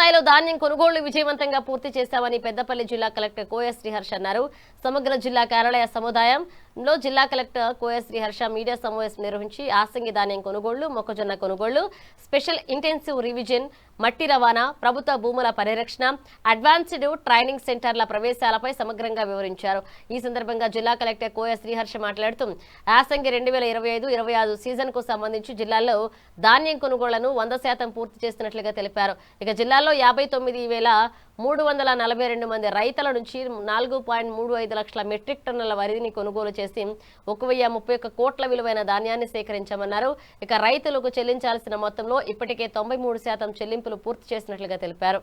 స్థాయిలో ధాన్యం కొనుగోళ్లు విజయవంతంగా పూర్తి చేశామని పెద్దపల్లి జిల్లా కలెక్టర్ కోయ శ్రీహర్ష అన్నారు. సమగ్ర జిల్లా కార్యాలయ సముదాయంలో జిల్లా కలెక్టర్ కోయ శ్రీహర్ష మీడియా సమావేశం నిర్వహించి యాసంగి ధాన్యం కొనుగోళ్లు, మొక్కజొన్న కొనుగోళ్లు, స్పెషల్ ఇంటెన్సివ్ రివిజన్, మట్టి రవాణా, ప్రభుత్వ భూముల పరిరక్షణ, అడ్వాన్స్డ్ ట్రైనింగ్ సెంటర్ల ప్రవేశాలపై సమగ్రంగా వివరించారు. ఈ సందర్భంగా జిల్లా కలెక్టర్ కోయ శ్రీహర్ష మాట్లాడుతూ యాసంగి 2025-26 సీజన్ కు సంబంధించి జిల్లాలో ధాన్యం కొనుగోళ్లను 100% పూర్తి చేస్తున్నట్లుగా తెలిపారు. ఇక జిల్లాలో 59,342 మంది రైతుల నుంచి 4.35 లక్షల మెట్రిక్ టన్నుల వరిని కొనుగోలు చేసి 1,031 కోట్ల విలువైన ధాన్యాన్ని సేకరించామన్నారు. ఇక రైతులకు చెల్లించాల్సిన మొత్తంలో ఇప్పటికే 93% చెల్లింపులు పూర్తి చేసినట్లుగా తెలిపారు.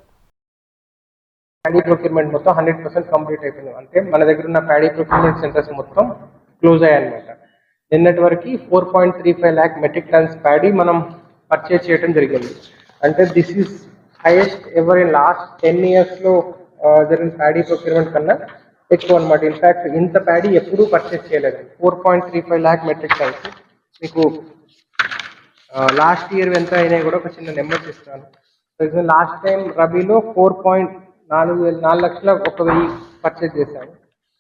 ప్యాడీ ప్రొక్యూర్మెంట్ మొత్తం 100% కంప్లీట్ అయిపోయింది. అంటే మన దగ్గర ఉన్న ప్యాడీ ప్రొక్యూర్మెంట్ సెంటర్స్ మొత్తం క్లోజ్ అయ్యాయన్నమాట. నిన్నటి వరకు 4.35 lakh మెట్రిక్ టన్స్ ప్యాడీ మనం పర్చేజ్ చేయడం జరిగింది. అంటే this is highest ever in last 10 years లో జరిగిన ప్యాడీ ప్రొక్యూర్మెంట్ కన్నా ఎక్కువ అనమాట. ఇన్ఫాక్ట్ ఇంత ప్యాడీ ఎప్పుడూ పర్చేజ్ చేయలేదు. 4.35 lakh మెట్రిక్ టన్స్. మీకు లాస్ట్ ఇయర్ ఎంత అయినాయి కూడా ఒక చిన్న నెంబర్స్ ఇస్తాను. లాస్ట్ టైం రబీలో 4 లక్షల 1,000 పర్చేజ్ చేశాము.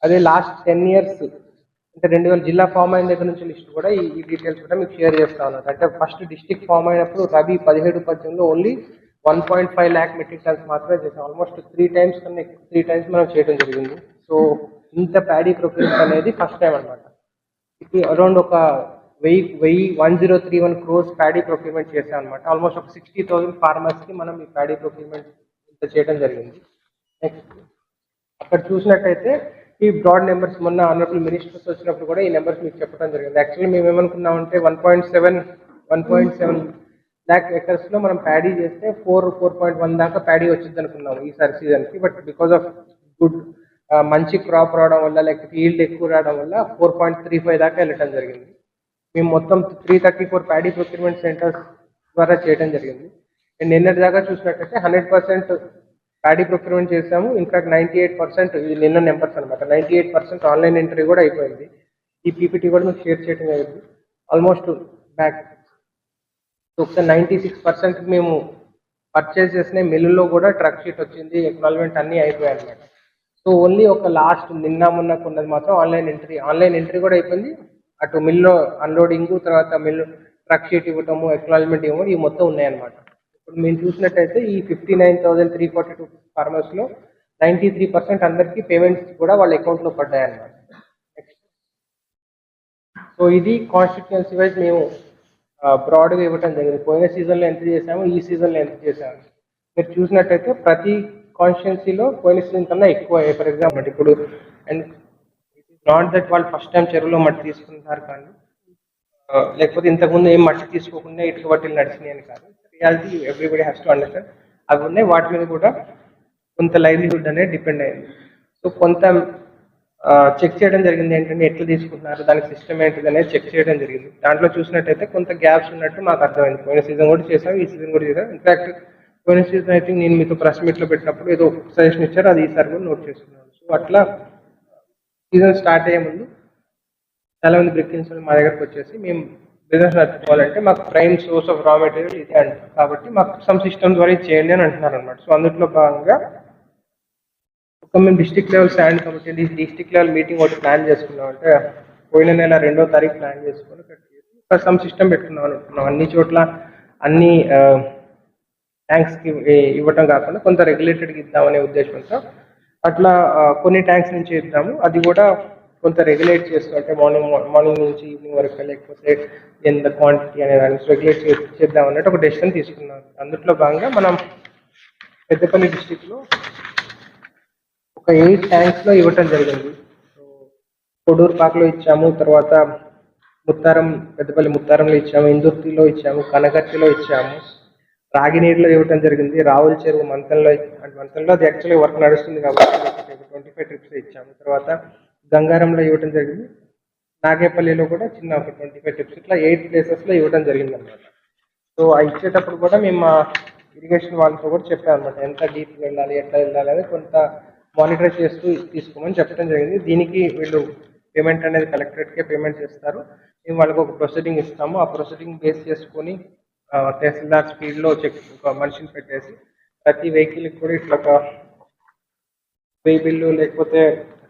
అదే లాస్ట్ 10 years అంటే 2000 జిల్లా ఫామ్ అయిన దగ్గర నుంచి లిస్ట్ కూడా ఈ డీటెయిల్స్ కూడా మీకు షేర్ చేస్తా ఉన్నాను. అంటే ఫస్ట్ డిస్ట్రిక్ట్ ఫామ్ అయినప్పుడు రబీ 17-18లో ఓన్లీ 1.5 lakh మెట్రిక్ టన్స్ మాత్రమే చేసాం. ఆల్మోస్ట్ 3 times కన్నా 3 times మనం చేయడం జరిగింది. సో ఇంత ప్యాడీ ప్రొక్యూర్మెంట్ అనేది ఫస్ట్ టైం అనమాట. ఇది అరౌండ్ ఒక 1,031 crores ప్యాడీ ప్రొక్యూర్మెంట్ చేసాం అనమాట. ఆల్మోస్ట్ ఒక 60,000 ఫార్మర్స్కి మనం ఈ ప్యాడీ ప్రొక్యూర్మెంట్ ఇంత చేయడం జరిగింది. నెక్స్ట్ అక్కడ చూసినట్టయితే ఈ బ్రాడ్ నెంబర్స్ మొన్న ఆనరబుల్ మినిస్టర్స్ వచ్చినప్పుడు కూడా ఈ నెంబర్స్ మీకు చెప్పడం జరిగింది. యాక్చువల్లీ మేము ఏమనుకున్నామంటే 1.7 lakh ఎకర్స్లో మనం ప్యాడీ చేస్తే 4.1 దాకా ప్యాడీ వచ్చింది అనుకున్నాము ఈసారి సీజన్కి. బట్ బికాస్ ఆఫ్ గుడ్ మంచి క్రాప్ రావడం వల్ల లేకపోతే ఈల్డ్ ఎక్కువ రావడం వల్ల 4.35 దాకా వెళ్ళటం జరిగింది. మేము మొత్తం 334 ప్యాడీ ప్రొక్యూర్మెంట్ సెంటర్స్ ద్వారా చేయడం జరిగింది. అండ్ నిన్నటి దాకా చూసినట్టయితే 100% ప్యాడీ ప్రొక్యూర్మెంట్ చేసాము. ఇన్ఫాక్ట్ 98% ఇది నిన్న నెంబర్స్ అనమాట. 98% ఆన్లైన్ ఎంట్రీ కూడా అయిపోయింది. ఈ పీపీటీ కూడా మీకు షేర్ చేయడం జరిగింది. ఆల్మోస్ట్ బ్యాక్ ఒకసారి 96% మేము పర్చేస్ చేసిన మిల్లులో కూడా ట్రక్ షీట్ వచ్చింది, ఎక్నాలజ్మెంట్ అన్నీ అయిపోయాయి అనమాట. సో ఓన్లీ ఒక లాస్ట్ నిన్న మొన్న కొన్నది మాత్రం ఆన్లైన్ ఎంట్రీ కూడా అయిపోయింది. అటు మిల్లో అన్లోడింగ్, తర్వాత మిల్లు ట్రక్ షీట్ ఇవ్వటము, ఎక్నాలజ్మెంట్ ఇవ్వడం, ఇవి మొత్తం ఉన్నాయన్నమాట. ఇప్పుడు మేము చూసినట్టయితే ఈ 59,342 ఫార్మర్స్లో 93% అందరికీ పేమెంట్స్ కూడా వాళ్ళ అకౌంట్లో పడ్డాయి అన్నమాట. నెక్స్ట్ సో ఇది కాన్స్టిట్యుయెన్సీ వైజ్ మేము బ్రాడ్గా ఇవ్వటం జరిగింది. పోయిన సీజన్లో ఎంత చేసాము, ఈ సీజన్లో ఎంత చేసాము మీరు చూసినట్టయితే ప్రతి కాన్స్టిట్యుయెన్సీలో పోయిన సీజన్ కన్నా ఎక్కువ. ఫర్ ఎగ్జాంపుల్ ఇప్పుడు and it is not that వాళ్ళు ఫస్ట్ టైం చెరువులో మట్టి తీసుకుంటున్నారు కానీ లేకపోతే ఇంతకుముందు ఏం మట్టి తీసుకోకుండా ఇటుక బట్టీలు నడిచినాయి అని కాదు. Reality everybody has to understand. అవి ఉన్నాయి, వాటి మీద కూడా కొంత లైవ్లీహుడ్ అనేది డిపెండ్ అయింది. సో కొంత చెక్ చేయడం జరిగింది. ఏంటంటే ఎట్లా తీసుకుంటున్నారు, దానికి సిస్టమ్ ఏంటిది అనేది చెక్ చేయడం జరిగింది. దాంట్లో చూసినట్టయితే కొంత గ్యాప్స్ ఉన్నట్టు మాకు అర్థమైంది. పోయిన సీజన్ కూడా చేసాం, ఈ సీజన్ కూడా చేసాం. ఇన్ఫాక్ట్ పోయిన సీజన్ ఐ థింక్ నేను మీతో ప్రెస్ మీట్లో పెట్టినప్పుడు ఏదో సజెషన్ ఇచ్చారు, అది ఈసారి కూడా నోట్ చేసుకున్నాను. సో అట్లా సీజన్ స్టార్ట్ అయ్యే ముందు చాలా మంది బ్రిక్ ఇన్స్టాల్ మా దగ్గరకు వచ్చేసి మేము బిజినెస్ నడుపుకోవాలంటే మాకు prime source of raw material ఇదే అంటారు, కాబట్టి మాకు సమ్ సిస్టమ్ ద్వారా చేయండి అని అంటున్నారు అనమాట. సో అందులో భాగంగా ఒక మేము district level stand committee district level meeting ఒకటి ప్లాన్ చేసుకున్నాం. అంటే పోయిన నెల 2వ తారీఖు ప్లాన్ చేసుకుని ఒక సమ్ సిస్టమ్ పెట్టుకున్నాం అనుకుంటున్నాం. అన్ని చోట్ల అన్ని ట్యాంక్స్కి ఇవ్వటం కాకుండా కొంత రెగ్యులేటెడ్గా ఇద్దామనే ఉద్దేశంతో అట్లా కొన్ని ట్యాంక్స్ నుంచి ఇద్దాము. అది కూడా కొంత రెగ్యులేట్ చేస్తూ అంటే మార్నింగ్ నుంచి ఈవినింగ్ వరకు లేకపోతే ఎంత క్వాంటిటీ అనే దాన్ని రెగ్యులేట్ చేద్దాం అన్నట్టు ఒక డెసిషన్ తీసుకున్నాం. అందులో భాగంగా మనం పెద్దపల్లి డిస్టిక్లో ఒక 8 ట్యాంక్స్లో ఇవ్వటం జరిగింది. కొడూరుపాకలో ఇచ్చాము, తర్వాత పెద్దపల్లి ముత్తారంలో ఇచ్చాము, ఇందుర్తిలో ఇచ్చాము, కనగర్తిలో ఇచ్చాము, రాగినీరులో ఇవ్వటం జరిగింది, రావుల చెరువు మంతంలో అది యాక్చువల్లీ వర్క్ నడుస్తుంది కాబట్టి 25 trips ఇచ్చాము. తర్వాత గంగారంలో ఇవ్వటం జరిగింది, నాగేపల్లిలో కూడా చిన్న ఒక 25 trips, ఇట్లా 8 ప్లేసెస్లో ఇవ్వడం జరిగింది అనమాట. సో ఇచ్చేటప్పుడు కూడా మేము మా ఇరిగేషన్ వాళ్ళతో కూడా చెప్పాము అనమాట, ఎంత డీప్ వెళ్ళాలి, ఎట్లా వెళ్ళాలి అనేది కొంత మానిటర్ చేస్తూ తీసుకోమని చెప్పడం జరిగింది. దీనికి వీళ్ళు పేమెంట్ అనేది కలెక్టరేట్కే పేమెంట్ చేస్తారు. మేము వాళ్ళకి ఒక ప్రొసీడింగ్ ఇస్తాము. ఆ ప్రొసీడింగ్ బేస్ చేసుకొని తహసీల్దార్ స్పీడ్లో ఒక మనిషిని పెట్టేసి ప్రతి వెహికల్ కూడా ఇట్లా ఒక వే బిల్లు లేకపోతే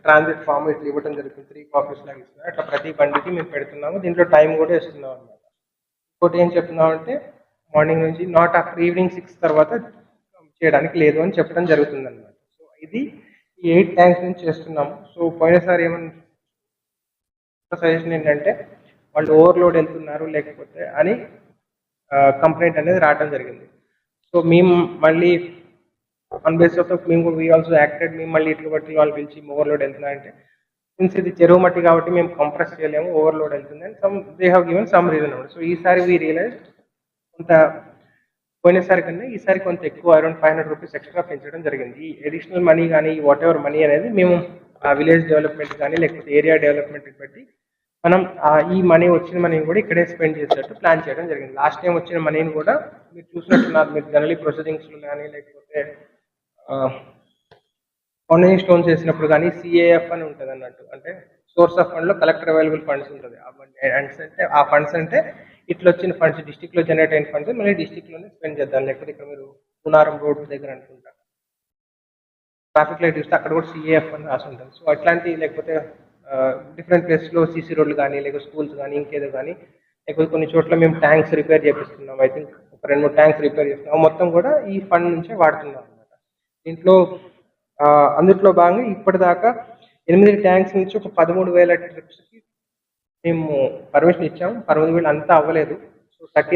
ట్రాన్సిట్ ఫామ్ ఇట్లా ఇవ్వడం జరుగుతుంది. 3 కాపీస్ లాగా ఇస్తున్నారు. అట్లా ప్రతి బండికి మేము పెడుతున్నాము. దీంట్లో టైం కూడా ఇస్తున్నాం అన్నమాట. ఇంకోటి ఏం చెప్తున్నాం అంటే మార్నింగ్ నుంచి నాట్ ఆఫ్టర్ ఈవినింగ్ 6 తర్వాత చేయడానికి లేదు అని చెప్పడం జరుగుతుంది అన్నమాట. సో ఇది ఈ 8 ట్యాంక్స్ నుంచి చేస్తున్నాము. సో పోయినసారి ఏమన్నా సజెషన్ ఏంటంటే వాళ్ళు ఓవర్లోడ్ వెళ్తున్నారు లేకపోతే అని కంప్లైంట్ అనేది రావడం జరిగింది. సో మేము మళ్ళీ ఆన్ బేస్ ఆఫ్ మేము వీ ఆల్సో యాక్టెడ్. మేము మళ్ళీ ఇటుక బట్టి వాళ్ళు పిలిచి ఓవర్లోడ్ వెళ్తున్నారంటే సిన్స్ ఇది చెరువు మట్టి కాబట్టి మేము కంప్రెస్ చేయలేము, ఓవర్లోడ్ వెళ్తుంది అని they have given some reason అన్నమాట. సో ఈసారి వీ రియలైజ్ కొంత పోయినసారి కన్నా ఈసారి కొంత ఎక్కువ అరౌండ్ 500 రూపీస్ ఎక్స్ట్రా పెంచడం జరిగింది. ఈ అడిషనల్ మనీ కానీ వాట్ ఎవర్ మనీ అనేది మేము ఆ విలేజ్ డెవలప్మెంట్ కానీ లేకపోతే ఏరియా డెవలప్మెంట్ బట్టి మనం ఈ మనీ వచ్చిన మనీని కూడా ఇక్కడే స్పెండ్ చేసేటట్టు ప్లాన్ చేయడం జరిగింది. లాస్ట్ టైం వచ్చిన మనీని కూడా మీరు చూసినట్టున్నారు. మీరు జనరలీ ప్రొసీడింగ్స్లో కానీ లేకపోతే ఫౌండేషన్ స్టోన్స్ చేసినప్పుడు కానీ సిఏఎఫ్ అని ఉంటుంది అన్నట్టు, అంటే సోర్స్ ఆఫ్ ఫండ్లో కలెక్టర్ అవైలబుల్ ఫండ్స్ ఉంటుంది. ఆ ఫండ్స్ అంటే ఇట్లా వచ్చిన ఫండ్స్ డిస్టిక్లో జనరేట్ అయిన ఫండ్స్ మళ్ళీ డిస్టిక్లోనే స్పెండ్ చేద్దాం. లేకపోతే ఇక్కడ మీరు పునారం రోడ్ దగ్గర అనుకుంటా ట్రాఫిక్ లైట్ చూస్తే అక్కడ కూడా సిఏఎఫ్ అని రాసి ఉంటుంది. సో అట్లాంటి లేకపోతే డిఫరెంట్ ప్లేస్లో సీసీ రోడ్లు కానీ లేకపోతే స్కూల్స్ కానీ ఇంకేదో కానీ లేకపోతే కొన్ని చోట్ల మేము ట్యాంక్స్ రిపేర్ చేపిస్తున్నాం. ఐ థింక్ ఒక 2-3 ట్యాంక్స్ రిపేర్ చేస్తున్నాం. మొత్తం కూడా ఈ ఫండ్ నుంచే వాడుతున్నాం అనమాట. దీంట్లో అందుట్లో భాగంగా ఇప్పటిదాకా 8 ట్యాంక్స్ నుంచి ఒక 13,000 ట్రిప్స్కి మేము పర్మిషన్ ఇచ్చాము. 13,000 అంతా అవ్వలేదు. సో 13